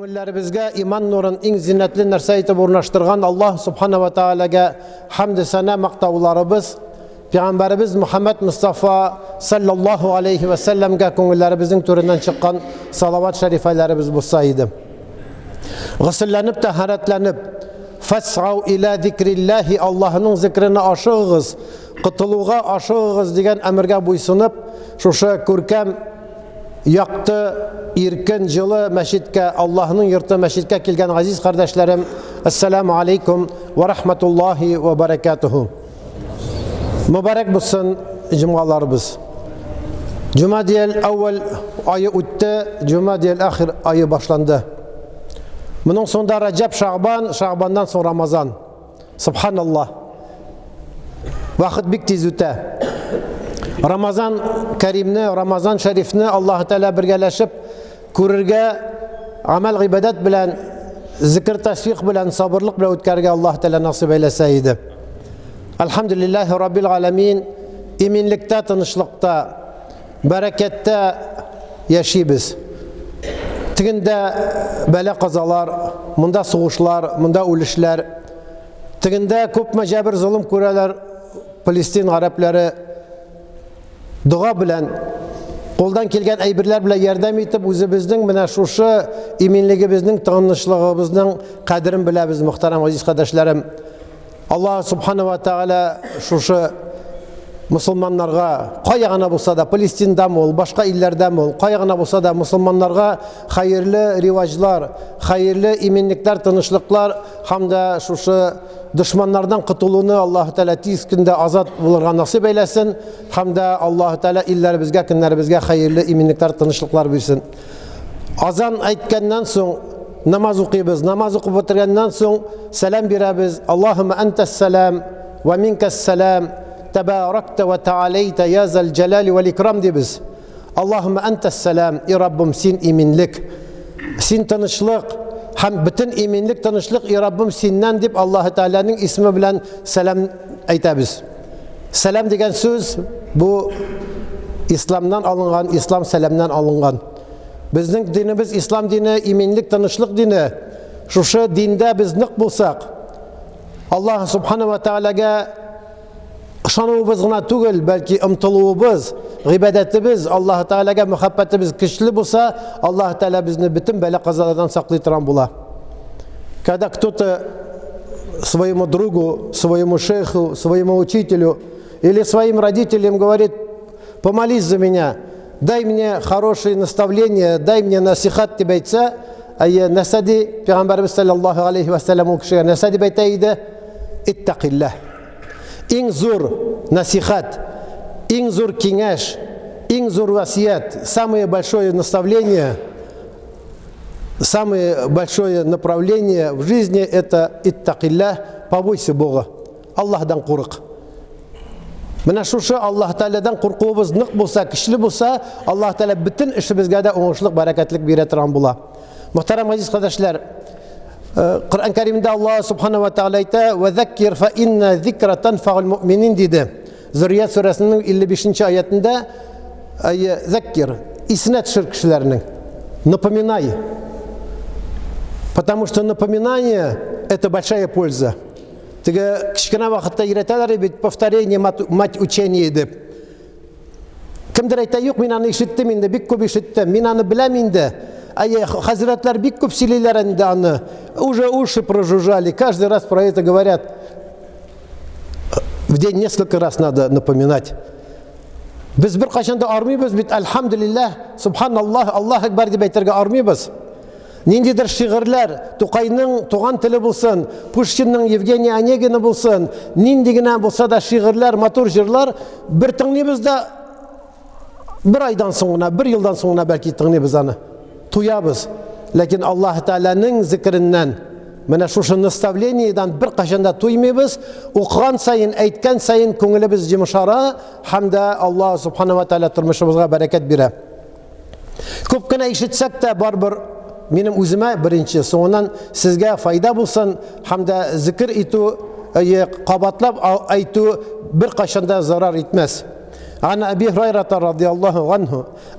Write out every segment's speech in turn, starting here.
Күңелләребезгә иман нурын иң зиннәтле нәрсә итеп урнаштырган Аллаһ Субхана ва Таалагә хәмд сана мактауларыбыз, Пәйгамбәрбез Мөхәммәд Мустафа саллаллаһу алейхи ва салламга күңелләребезнең түреннән чыккан салават шәрифәләребез булса иде. Гысылланып, тәһарәтләнеп, фасау иля зикриллаһи, Аллаһның зикренә ашыгыз, кытылуга ашыгыз дигән әмергә буйсынып, шушы күркәм яқты, иркен, жылы мәчеткә, Аллаһның йорты мәчеткә килгән газиз кардәшләрем, ассаламу алейкум ва рахматуллаһи ва баракатуху. Мубарак булсын җомгаларыбыз. Җумадиел әүвәл айы үтте, Җумадиел ахир айы башланды. Моның соңында Раҗаб, Шәгъбан, Шәгъбаннан соң Рамазан. Субханаллаһ. Вакыт бик тиз үтә. Рамазан Кәримне, Рамазан Шәрифне Аллаһ Тәала бергәләшеп күрергә, амал гыйбадат белән, зикр тасбих белән, сабырлык белән үткәргә Аллаһ Тәала насыйп әйләсә иде. Алхамдулиллаһи раббил аламин, иминлектә, тынычлыкта, бәрәкәттә яшибез. Тегендә бәла казалар, монда сугышлар, монда үлешләр. Тегендә күпме җәбер зулым күрәләр Палестин гарәпләре. Дуга белән, қолдан келген әйберләр белән ярдәм итеп, үзебезнең менә шушы иминлегебезнең, тынычлыгыбызның кадерен беләбез, мөхтәрәм азиз кардәшләрем. Аллаһ Субхана ва Тааля шушы мусулманнарга, кая гына булса да, Палестинда мол, башка илләрдә мол, кая гына булса да мусулманнарга хәерле риваҗлар, хәерле иминлекләр, тынычлыклар һәм дә шушы дошманнардан кытылуны Аллаһ Тәала тиз көндә азат булырга насыйп әйләсен, һәм дә Аллаһ Тәала илләребезгә, көннәребезгә хәерле иминлекләр, тынычлыклар бирсен. Азан әйткәннән соң намаз укыйбыз, намаз укып бетергәннән соң сәлам бирәбез. Аллаһумма антас-салам ва минкас-салам, табаракта ва таалейта я зал җалали вал икрам дибез. Аллаһумма антас-салам, и Раббым, син иминлек, син тынычлык, һәм бөтен иминлек, тынычлык, и Раббым, синнән дип Аллаһ Тәаланың исеме белән сәлам әйтәбез. Сәлам дигән сүз бу исламнан алынган, ислам сәламнан алынган. Безнең динебез ислам дине, иминлек, тынычлык дине. Шушы диндә без нык булсак, Аллаһ Субхана ва Таалагә ышануыбыз гына түгел, бәлки ымтылуыбыз, гыйбадәтебез, Аллаһ Таалагә мөхәббәтебез көчле булса, Аллаһ Тааля безне бөтен бәла казалардан саклый торган була. Когда кто-то своему другу, своему шейху, своему учителю или своим родителям говорит: помолись за меня, дай мне хорошие наставления, дай мне насихат дип әйтсә, Насади, Пәйгамбәрбез саллаллаһу алейхи ва саллям ул кешегә насади әйтә иде: иттақиллаһ. Иң зур насихат, иң зур киңәш, иң зур васият, самое большое наставление, самое большое направление в жизни — это иттақиллаһ, побойся Бога, Аллаһдан курык. Менә шушы Аллаһ Тәаладан куркуыбыз нык булса, көчле булса, Аллаһ Тәала бөтен эшебезгә дә уңышлык, бәрәкәтлек бирә торган була. Мөхтәрәм азиз кардәшләр, Коръән Кәримдә Аллаһ Субхана ва Тааля әйтә: "Ва заккир фа инна зикра танфаул муъминин" диде. Зуррият сүрәсенең 55-нче аятында, заккир, исенә төшер кешеләрнең, напоминай. Потому что напоминание — это большая польза. Теге кичкенә вакытта өйрәтәләр бит, повторение мать учения дип. Кемдер әйтә: "Юк, мин аны ишеттем инде, бик күп ишеттем, мин аны беләм инде." Хазрәтләр бик күп сөйлиләр инде аны. Уже уши прожужжали, каждый раз про это говорят. В день несколько раз надо напоминать. Без бер кайчанда армыйбыз бит, альхамдулиллаһ, субханаллаһ, Аллаһ акбар дип әйтергә армыйбыз. Ниндидер шигырьләр, Тукайның туган теле булсын, Пушкинның Евгений Онегины булсын, нинди генә булса да шигырьләр, матур җырлар, бер тыңлыйбыз да бер айдан соң гына, бер елдан соң гына бәлки тыңлыйбыз аны. Туябыз. Ләкин Аллаһ Тәаланың зикреннән, менә шушы наставлениедан бер кайчанда туймыйбыз. Укыган сайын, әйткән сайын күңелебез җимшара, һәм дә Аллаһ Субхана ва Тааля тормышыбызга бәрәкәт бирә. Күп кенә ишетсәк тә барбер минем үземә беренче, соңыннан сезгә файда булсын, һәм дә зикр итү, кабатлап әйтү бер кайчанда зарар итмәс. عن أبي هريرة رضي الله عنه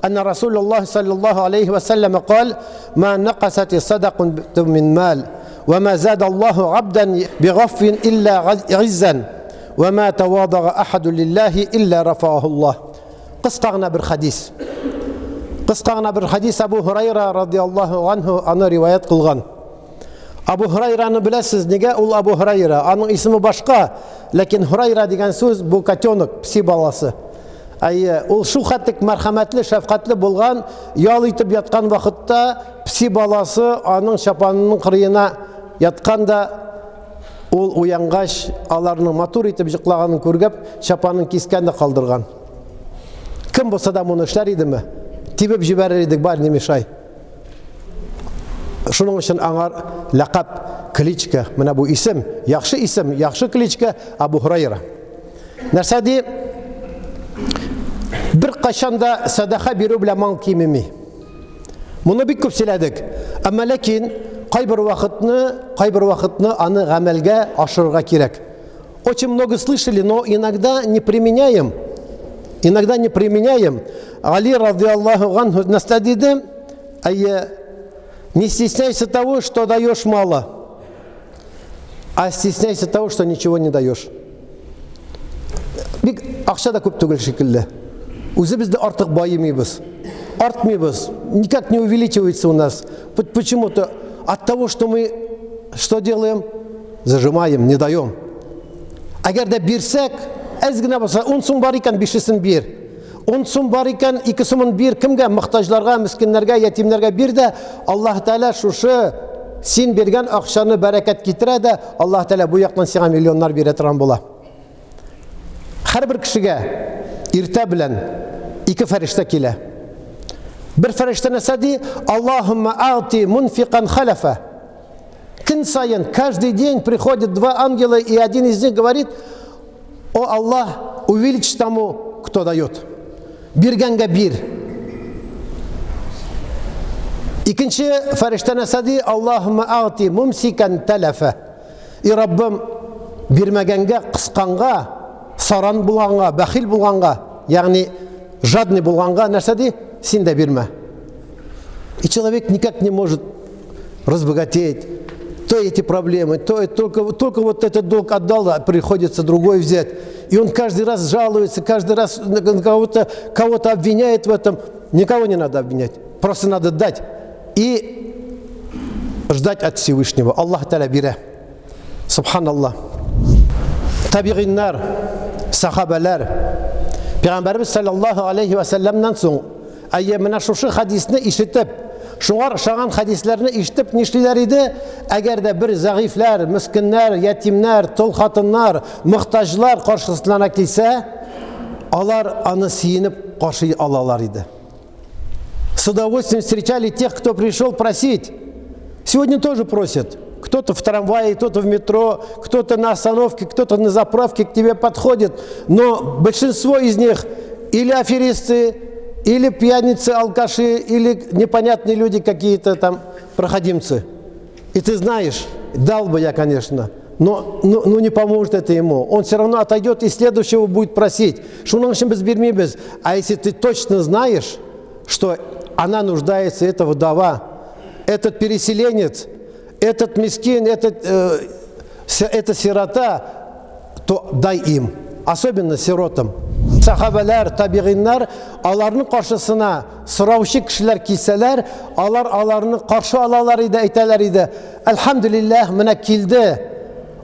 أن رسول الله صلى الله عليه وسلم قال ما نقصت الصدقة من مال وما زاد الله عبدا بغف إلا عزا وما تواضع أحد لله إلا رفعه الله. Qısqağına bir hadis. Qısqağına bir hadis Abu Hurayra radıyallahu anhu anı rivayet kılgan. Abu Hurayra'nı bilesiz nege? Ol Abu Hurayra. Anın ismi başka. Lakin Hurayra degen söz bu katyonik, pisi balası. Ol şu xattık merhametli, şefkatli bulgan, yal itip yatkan vakitte pisi balası anın şapanının kırıyına yatkan da ol uyangaş alarını matur itip jıklağanın körgep şapanın kisken de kaldırgan. Kim bolsa da bunu işler idi mi? Tibip jiberer idik bar nemişay. Şunun için anar lakap, klичка, mena bu isim, yaxşı isim, yaxşı klичка Abu Hurayra. Нәрсә ди? Bir qaşanda sadaqa biru bilan mal kimimi. Bunu bik köp söyledik. Ama lakin кайбер вакытны аны гамәлгә ашырырга кирәк. Очень много слышали, но иногда не применяем. Али радиаллаху анху настадиды, не стесняйся того, что даешь мало, а стесняйся того, что ничего не даешь. Бик акча да күп түгел шикелле. Үзебезде артык байымыйбыз. Артмыйбыз. Никак не увеличивается у нас. Почему-то от того, что мы что делаем? Зажимаем, не даем. Агар да бирсәк, әз генә булса, 10 сум бар икән, 5-сен бир. 10 сум бар икән, 2 сумын бир. Кемгә? Мохтаҗларга, мискиннәргә, ятимнәргә бир дә, Аллаһ Тәала шушы син бергән акчаны бәрәкәт китерә дә, Аллаһ Тәала бу яктан сиңа миллионнар бирә торган була. Һәрбер кешегә иртә белән 2 фәрештә килә. Bir фәрештә нәрсә ди? Аллаһумма аъти мунфиқан халафа. Көн сайын, каждый день приходят 2 ангела, и один из них говорит: о Аллах, увеличь тому, кто дает. Биргәнгә бир. Икенче фәрештә нәрсә ди? Аллаһумма аъти мумсикан талафа. И Раббым, бирмәгәнгә, кысканга, саран булганга, бәхил булганга, ягъни жадный булганга нәрсә ди? Син дә бирмә. И человек никак не может разбогатеть. То эти проблемы, только вот этот долг отдал, а приходится другой взять. И он каждый раз жалуется, каждый раз кого-то обвиняет в этом. Никого не надо обвинять. Просто надо дать и ждать от Всевышнего. Аллах Та'аля бирә. Субханаллах. Табигиннар, сахабалар. Пәйгамбәрбез саллаллаху алейхи ва салламнан соң менә шушы хадисне ишетеп, шуңар ошаган хадисләрне ишетеп нишлиләр иде? Әгәр дә бер зәгыйфләр, мискиннәр, ятимнәр, тол хатыннар, мохтаҗлар каршысына килсә, алар аны сөенеп каршы алалар иде. С удовольствием встречали тех, кто пришел просить. Сегодня тоже просят. Кто-то в трамвае, кто-то в метро, кто-то на остановке, кто-то на заправке к тебе подходит. Но большинство из них или аферисты, или пьяницы, алкаши, или непонятные люди какие-то там, проходимцы. И ты знаешь, дал бы я, конечно, но не поможет это ему. Он все равно отойдет и следующего будет просить. А если ты точно знаешь, что она нуждается, эта вдова, этот переселенец, этот мискин, эта сирота, то дай им, особенно сиротам. Сахабалар, табигиннар, аларның каршысына сораучы кешеләр килсәләр, аларны каршы алалар иде, әйтәләр иде: "Әлхәмдүлиллаһ, менә килде.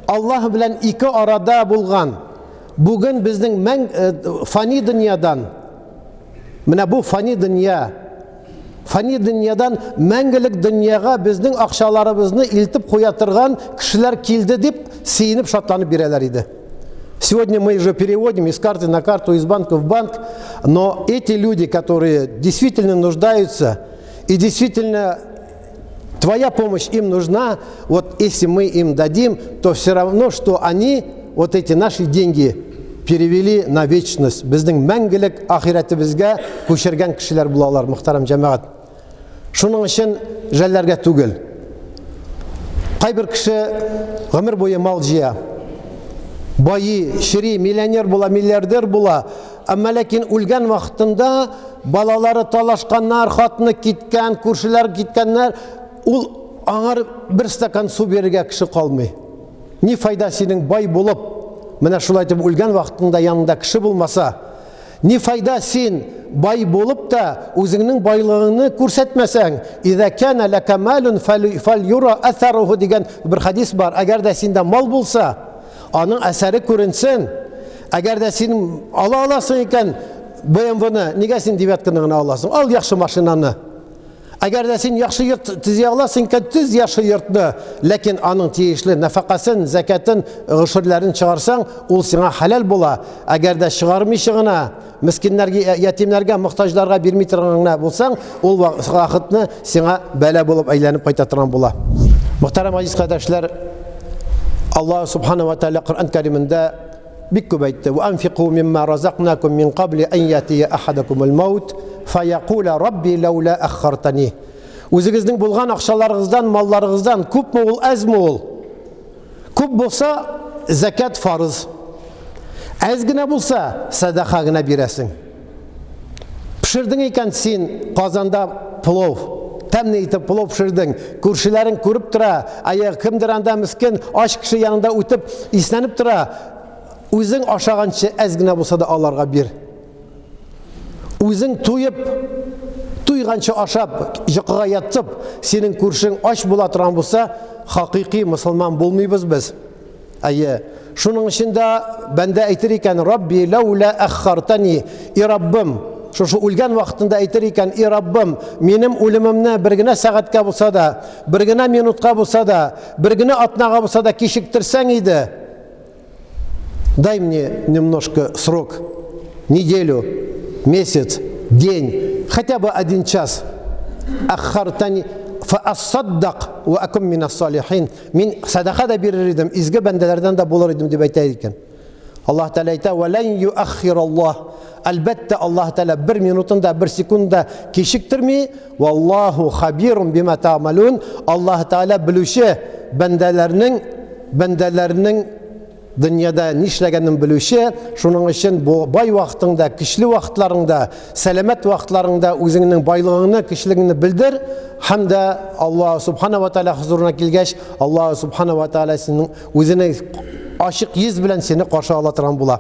Аллаһ белән ике арада булган. Бүген безнең фани дөньядан, менә бу фани дөньядан мәңгелек дөньяга безнең акчаларыбызны илтеп куя торган кешеләр килде" дип сөенеп шатланып бирәләр иде. Сегодня мы же переводим из карты на карту, из банка в банк, но эти люди, которые действительно нуждаются, и действительно твоя помощь им нужна, вот если мы им дадим, то все равно, что они вот эти наши деньги перевели на вечность. Безнең мәңгелек ахирәтебезгә күчергән кешеләр булалар, мөхтәрәм җәмәгать. Шуның өчен жәлләргә түгел. Кайбер кеше гомер буе мал җыя. Байы, шири, миллионер була, миллиардер була, Әмма ләкин үлгән вакытында балалары талашканнар, хатыны киткән, күршеләр киткәннәр, ул аңар бер стакан су бирергә кеше калмый. Ни файда синең бай булып, менә шулай итеп үлгән вакытында янында кеше булмаса, ни файда син бай булып та үзеңнең байлыгыңны күрсәтмәсәң, «Иза кана лака малун фальюра аthаруhu» дигән бер хадис бар. Әгәр дә синдә мал булса, аның әсәре күренсен. Әгәр дә син ала аласың икән BMW-ны, нигә син девятканы гына аласың? Ал яхшы машинаны. Әгәр дә син яхшы йорт төзә аласың икән, төз яхшы йортны, ләкин аның тиешле нафакасын, закатын, гышырларын чыгарсаң, ул сиңа халал була. Әгәр дә чыгармыйча гына мискиннәргә, ятимнәргә, мохтаҗларга бирми торган булсаң, ул вакытны сиңа бәла булып әйләнеп кайта торган була. Мөхтәрәм азиз кардәшләр, Аллаһ субхана ва тааля Коръән Кәримендә бик күп әйтте: "Ва анфиқу мимма разақнакум мин қабли ан ятия ахадакумул маут фаяқула рабби лаула аххартани." Үзегезнең булган акчаларыгыздан, малларыгыздан күпме ул, әзме ул? Күп булса закат фарыз. Әз генә булса садака гына бирәсең. Пешердең икән син казанда плов, тәмле итеп плов пешердең. Күршеләрең күреп тора, аяк кемдер анда мискин аш кеше янында үтеп иснәнеп тора. Үзең ашаганчы әз генә булса да аларга бир. Үзең туеп, туйганчы ашап, йокыга ятып, синең күршең аш була торган булса, хакыйкый мусулман булмыйбыз без. Әйе, шуның өчен дә бәндә әйтер икән: "Рабби лаула аххартани", и Раббым, шушы үлгән вакытында әйтер икән: "И Раббым, минем үлемемне бер генә сәгатькә булса да, бер генә минутка булса да, бер генә атнага булса да кичектерсәң иде. Дай мне немножко срок, неделю, месяц, день, хотя бы 1 час. Аххартани фаасаддак ва акум минас салихин". Мин садака да бирер идем, изге бәндәләрдән дә булыр идем дип әйтә икән. Аллаһ Тәала әйтә: "Ва лан юаххираллаһ", әлбәттә Аллаһ Тәала 1 минутында, 1 секундда кичектерми. "Валлаһу хабирун бима таъмалун", Аллаһ Тәала белүче, бәндәләрнең дөньяда нишләгәнен белүче. Шуның өчен бу бай вакытыңда, кичле вакытларыңда, сәламәт вакытларыңда үзеңнең байлыгыңны, кичлегеңне белдер. Һәм дә Аллаһ субхана ва тааля хузурына килгәч, Аллаһ субхана ва тааля синең үзенең ачык йөз белән сине каршы ала торган була.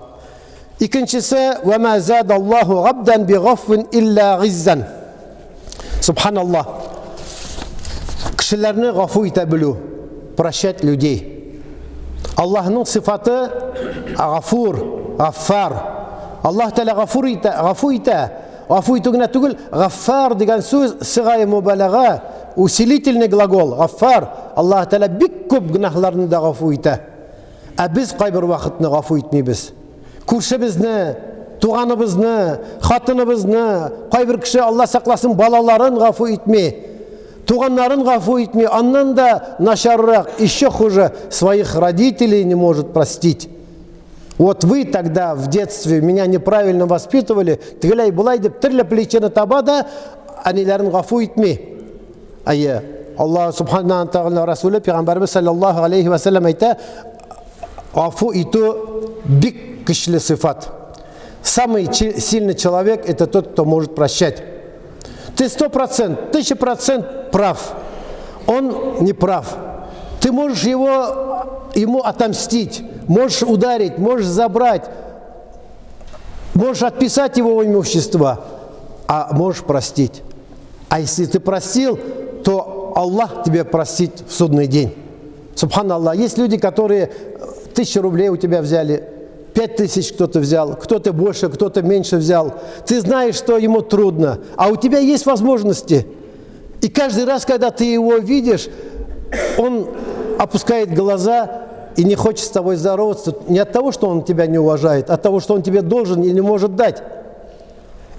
Икенчесе: "Ва ма задаллаһу габдан бигъафвин илля гиззан". Субханаллаһ. Кешеләрне гафу итә белү, прощать людей. Аллаһның сифаты гафур, гаффар. Аллаһ Тәала гафур итә, гафу итә. Гафу итү генә түгел, гаффар дигән сүз сигай мубалага, усилительный глагол. Гаффар. Аллаһ Тәала бик күп гөнаһларны да гафу итә. Ә без кайбер вакытны гафу итмибез. Күршебезне, туганыбызны, хатыныбызны, кайбер кеше Алла сакласын балаларын гафу итми. Туганнарын гафу итми, аннан да начаррак, еще хуже, своих родителей не может простить. Вот вы тогда в детстве меня неправильно воспитывали, тегеләй булай дип төрле причина таба да әниләрен гафу итми. Әйе, Аллаһ субхана тағала Расулы Пәйгамбәрбез саллаллаху алейхи ва саллям әйтә: "Гафу итү бик көчле сифат. Самый сильный человек — это тот, кто может прощать". Ты 100%, 1000% прав. Он не прав. Ты можешь ему отомстить, можешь ударить, можешь забрать, можешь отписать его имущество, а можешь простить. А если ты простил, то Аллах тебе простит в судный день. Субханаллах. Есть люди, которые 1000 рублей у тебя взяли, 5000 кто-то взял, кто-то больше, кто-то меньше взял. Ты знаешь, что ему трудно, а у тебя есть возможности. И каждый раз, когда ты его видишь, он опускает глаза и не хочет с тобой здороваться. Не от того, что он тебя не уважает, а от того, что он тебе должен и не может дать.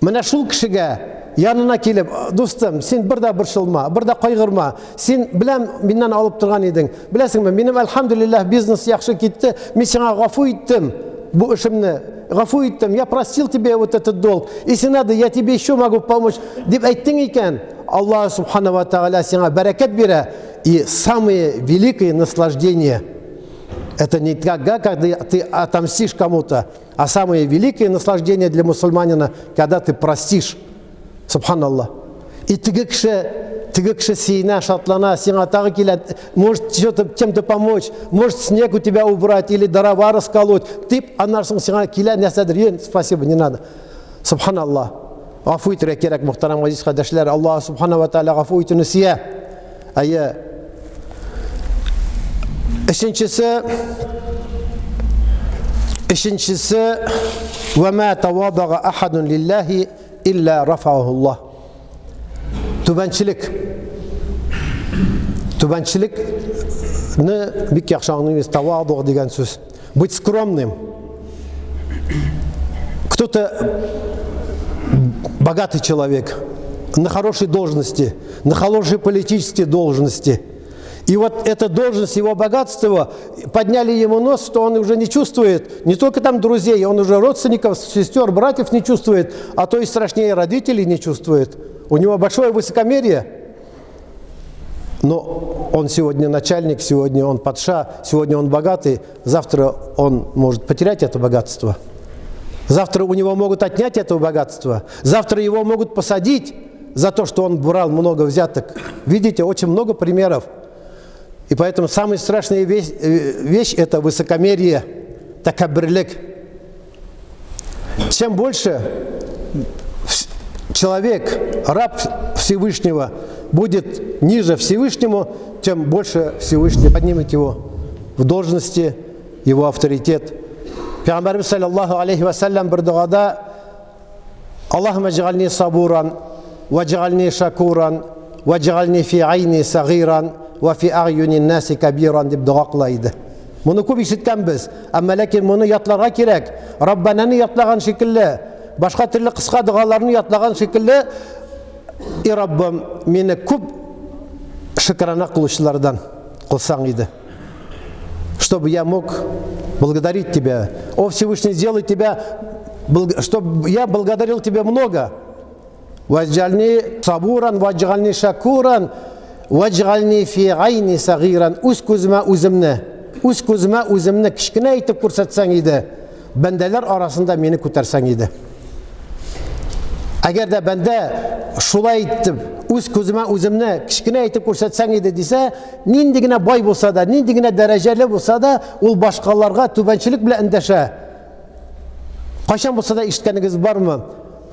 Менә шул кешегә янына килеп: "Дустым, син бер борчылма, бер кайгырма. Син белән миннән алып торган идең. Беләсеңме, минем альхамдулиллах бизнес яхшы китте. Мин сиңа гафу иттем. Бу эшемне гафу иттем. Я простил тебе вот этот долг. Если надо, я тебе еще могу помочь", дип әйттең икән, Аллаһ субхана ва тааля сиңа бәрәкәт бирә. И самое великое наслаждение Это не когда ты отомстишь кому-то, а самое великое наслаждение для мусульманина, когда ты простишь. Субханаллах. И ты кіші сейна, шатлана, сен тағы келеді, может чем-то помочь, может снег у тебя убрать или дрова расколоть. Ты анарсың сен келеді, нәсәдір, спасибо, не надо. Субханаллах. Ғафу етірек керек, мұхтарам ғазиз қадашылар. Аллах субхана ва тағала ғафу етіні сия. Үшіншісі وَمَا تَوَاضَغَ أَحَدٌ لِلَّهِ إِلَّا رَفَعَهُ اللَّهِ. Түбәншілікні бик яқшағының емес, тавадуғ деген сөз. Быть скромным. Кто-то богатый человек, на хорошей должности, на хорошей политической должности. И вот эта должность, его богатство, подняли ему нос, что он уже не чувствует, не только там друзей, он уже родственников, сестер, братьев не чувствует, а то и страшнее родителей не чувствует. У него большое высокомерие. Но он сегодня начальник, сегодня он патша, сегодня он богатый, завтра он может потерять это богатство. Завтра у него могут отнять это богатство. Завтра его могут посадить за то, что он брал много взяток. Видите, очень много примеров. И поэтому самая страшная вещь – это высокомерие, такаббирлик. Чем больше человек, раб Всевышнего, будет ниже Всевышнему, тем больше Всевышний поднимет его в должности, его авторитет. Пейғамбарымыз саллаллаху алейхи вассалям бір дұғада Аллахума джағални сабуран, ва джағални шакуран, ва джағални фи айни сағиран, ва фи ағюни наси кабиран деп дұға қылайды. Мұны көп ишеткенбіз, әмма ләкин мұны ятларға керек. Раббананы ятлаған шекілі, башқа түрлі қысқа дұғаларны ятлаған шекілі, и Раббым, мені көп шүкірана қылушылардан қылсаң еді. Чтобы я мог благодарить Тебя. О Всевышний, сделай Тебя, чтобы я благодарил Тебя много. Ваджальни сабуран, ваджальни шакуран, ваджальни фи айни сагиран. Үз көзіме өзімні кішкене айтып көрсетсең еді, бәнделер арасында мені көтерсең еді. Әгер де бәнде шулай айтып, үз көзіме өзімні кішкене айтып көрсетсең еді десе, ниндігіне бай болса да, ниндігіне дәрежелі болса да, ол башқаларға түбәншілік біле үндәшә. Қашан болса да ишеткәнегез бармы?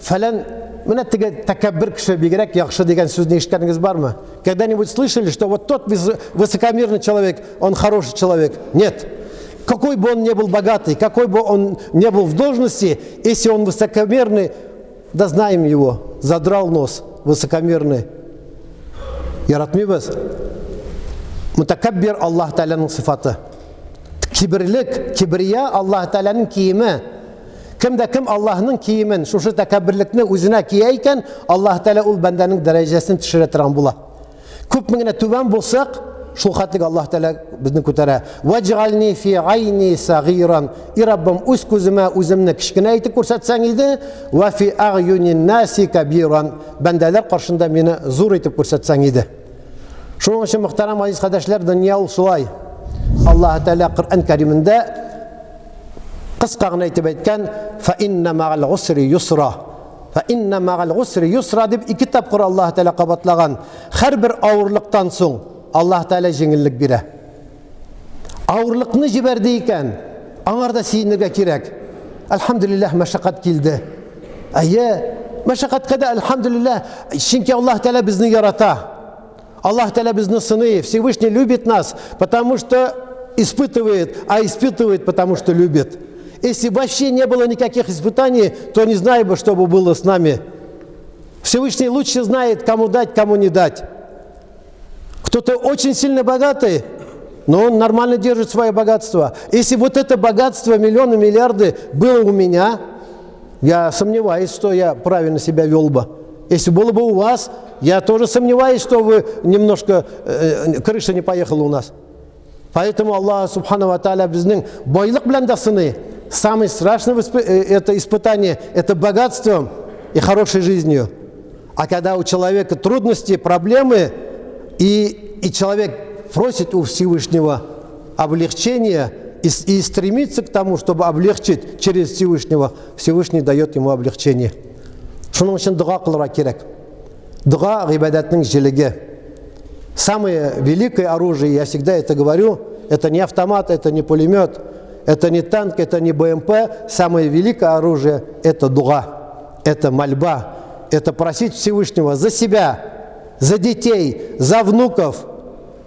Фәлән, менә теге тәкәббир кеше бигрәк яхшы деген сүзне ишеткәнегез бармы? Когда-нибудь слышали, что вот тот высокомерный человек, он хороший человек? Нет. Какой бы он ни был богатый, какой бы он ни был в должности, если он высокомерный, да знаем его, задрал нос, высокомерный. Яратмыйбыз. Мутакаббир Аллах Тааляның сыфаты. Кибірлік, кибрия Аллах Тааляның киімі. Кім Аллахның киімін, шушы тәкәббірлікні өзіне кие екен, Аллах Тааля ол бәндәнің дәрежесін түшіре тұрған бола. Көп меңіне түбән болсақ, шул хәтлек Аллах Тааля біздің көтәрә. Ваджғални фи айни сағиран. И Раббым, үз көзіме өзімні кішкене айтып көрсетсең еді, ва фи ағюни наси кабиран. Бәндәлер қаршында мені зур айтып көрсетсең еді. Шуның үшін мұхтарам азиз қадәшләр, дүния ул шулай. Аллах Тааля Құр'ан кәримендә қысқа ғына айтып әйткән: «Фа инна мағал ғусри юсра». Фа инна мағал ғусри юсра деп ике тапқыр Аллах Тааля қабатлаған. Һәр бір ауырлықтан соң Аллах Тааля жеңіллік бирә. Ауырлықны жіберді екен, аңарда сейінірге керек. Әлхамдулиллах, мәшақат келді. Мәшақатқа да әлхамдулиллах, чөнки Аллах Тааля бізді ярата. Аллах Тааля бізді сыны, Всевышний любит нас, потому что испытывает, а испытывает, потому что любит. Если вообще не было никаких испытаний, то не знаю бы, что бы было с нами. Всевышний лучше знает, кому дать, кому не дать. Кто-то очень сильно богатый, но он нормально держит свое богатство. Если вот это богатство, миллионы, миллиарды было у меня, я сомневаюсь, что я правильно себя вел бы. Если было бы у вас, я тоже сомневаюсь, что вы немножко крыша не поехала у нас. Поэтому Аллах Субхану ва Тааля біздің байлық білән да сыны. Самое страшное это испытание, это богатством и хорошей жизнью. А когда у человека трудности, проблемы, и человек просит у Всевышнего облегчения, и стремится к тому, чтобы облегчить через Всевышнего, Всевышний дает ему облегчение. Шуның өчен дуга кылырга кирәк. Дуга гыйбадәтнең җилеге. Самое великое оружие, я всегда это говорю, это не автомат, это не пулемет, это не танк, это не БМП. Самое великое оружие – это дуга, это мольба, это просить Всевышнего за себя, за детей, за внуков.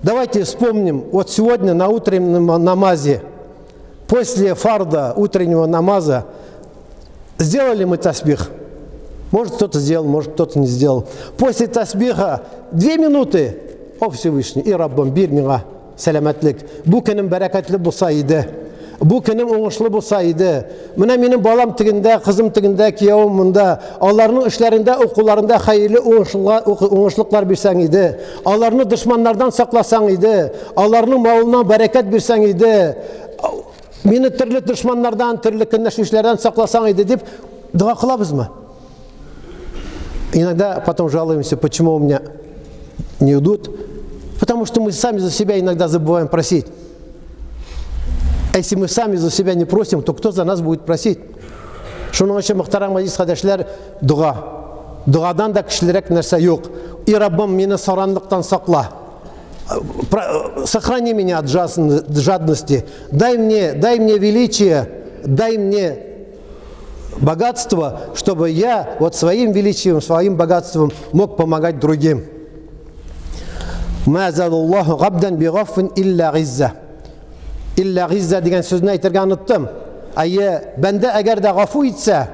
Давайте вспомним, вот сегодня на утреннем намазе, после фарда утреннего намаза, сделали мы тасбих. Может, кто-то сделал, может, кто-то не сделал. После тасбиха 2 минуты. О Всевышний, и Раббам, бир миңа сәламәтлек. Бу көнем бәрәкәтле булса иде. Бу көнем уңышлы булса иде. Менә минем балам тегендә, кызым тегендә, киявым монда. Аларның эшләрендә, укуларында хәерле уңышлыклар бирсәң иде. Аларны дошманнардан сакласаң иде. Аларның малына бәрәкәт бирсәң иде. Мине төрле дошманнардан, төрле көнләшүчләрдән сакласаң иде дип дуа кылабызмы? Иногда потом жалуемся, почему у меня не идут. Потому что мы сами за себя иногда забываем просить. А если мы сами за себя не просим, то кто за нас будет просить? Шуның өчен мөхтәрәм азиз кардәшләр, дуга. Дугадан да кичлерәк нәрсә юк. И Раббым, мине саранлыктан сакла. Сохрани меня от жадности. Дай мне величие, дай мне богатство, чтобы я вот своим величием, своим богатством мог помогать другим. Ма задаллаху габдан бигафин илля гизза. Илля гизза дигән сүзне әйтергә оныттым. Әйе, бәндә әгәр дә гафу итсә,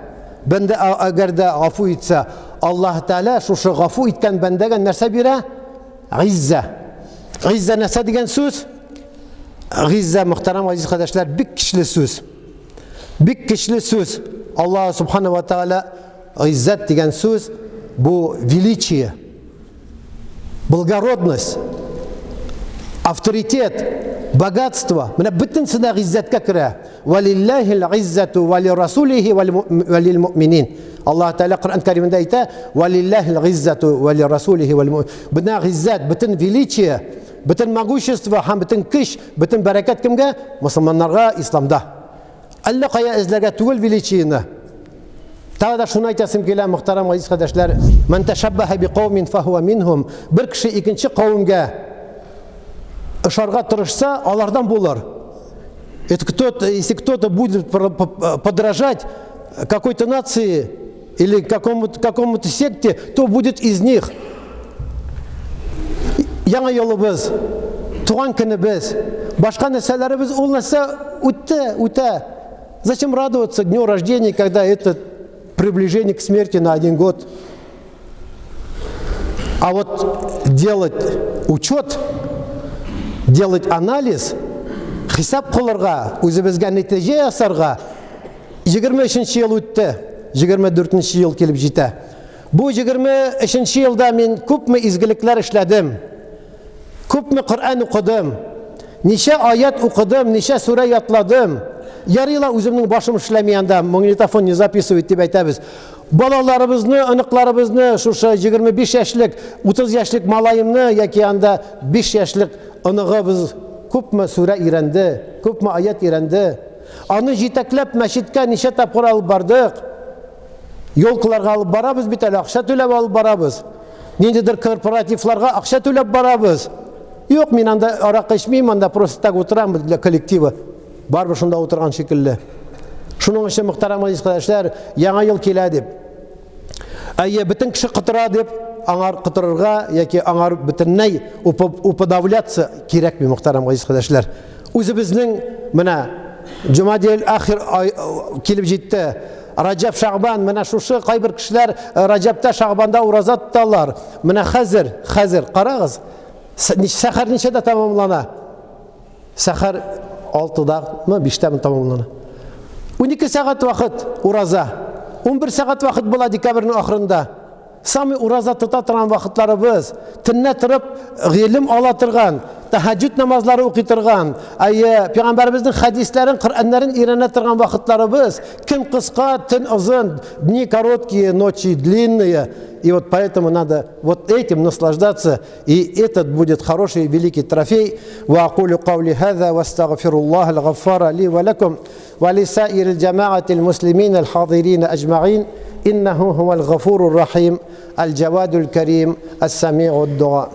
Аллаһ Тәала шушы гафу иткән бәндәгә нәрсә бирә? Гизза. Гизза нәрсә дигән сүз? Гизза, мөхтәрәм азиз кардәшләр, бик көчле сүз. Бик көчле сүз. Аллаһ Субханаһу ва Тәала гиззат дигән сүз бу величие, благородность, авторитет, богатство. Менә бөтенсе дә гиззәткә керә. Валиллахил гиззату валиррасулихи валилмуъминин. Аллаһ Тәала Коръән Кәримендә әйтә: Валиллахил гиззату валиррасулихи валилмуъминин. Бөтен гиззат, бөтен величие, бөтен могущество һәм бөтен көч, бөтен бәрәкәт кемгә? Мөселманнарга, исламда. Әллә кая эзләргә түгел величиене. Тағы да шуны әйтәсем килә, мөхтәрәм азиз кардәшләр, ман ташаббаха биқаумин фахуа минхум. Бер кеше икенче кавымга ышарга тырышса, алардан булыр. Если кто-то будет подражать какой-то нации или какому-то секте, то будет из них. Яңа елыбыз, туган көнебез, башка нәрсәләребез ул нәрсә үтә. Зачем радоваться дню рождения, когда это приближение к смерти на 1 год? А вот делать учет, делать анализ, хисап кылырга, үзебезгә нәтиҗә ясарга 23-нче ел үтте, 24-нче ел килеп җитә. Бу 23-нче елда мин күпме изгелекләр эшләдем, күпме Коръән укыдым, ничә аят укыдым, ничә сүрә ятладым. Ярыйла үземнең башым эшләми анда, магнитофон не записывать дип әйтәбез. Балаларыбызны, аныкларыбызны, шушы 25 яшьлек, 30 яшьлек малаемны яки анда 5 яшьлек аныгыбыз күпме сүрә өйрәнде, күпме аят өйрәнде. Аны җитәкләп мәчеткә ничә тапкыр алып бардык. Йолкаларга алып барабыз бит әле, акча түләп алып барабыз. Ниндидер корпоративларга акча түләп барабыз. Юк, мин анда аракы эчмим, анда просто так утырам для коллектива. Барбы шунда утырган шикелле. Шуның өчен мөхтәрәм азиз кардәшләр, яңа ел килә дип. Әйе, бөтен кеше кытыра дип, аңар кытырырга яки аңар бөтенләй уподавляться кирәкми, мөхтәрәм азиз кардәшләр. Үзебезнең менә Җумадил ахир килеп җитте. Раҗаб, Шагбан, менә шушы кайбер кешеләр Раҗабта, Шагбанда ураза тоталар. Менә хәзер карагыз. Сәхәр ничәдә тәмамлана? Сәхәр 6-дамы, 5-тәме тәмамлана. 12 сәгать вакыт ураза. 11 сәгать вакыт була декабрьнең ахырында. Самый ураза тота торган вакытларыбыз, төнне торып гыйлем ала торган, tahajjud namazları okuyturgan, Peygamberimizin hadislerin, Kur'anların öğrenetirgan vakitlarımız, gün kısa, gün uzun, dни короткие, ночи длинные. И вот поэтому надо вот этим наслаждаться, и этот будет хороший великий трофей. وأقول قولي هذا واستغفر الله الغفار لي ولكم ولسائر الجماعة المسلمين الحاضرين أجمعين إنه هو الغفور الرحيم الجواد الكريم السميع الدعاء.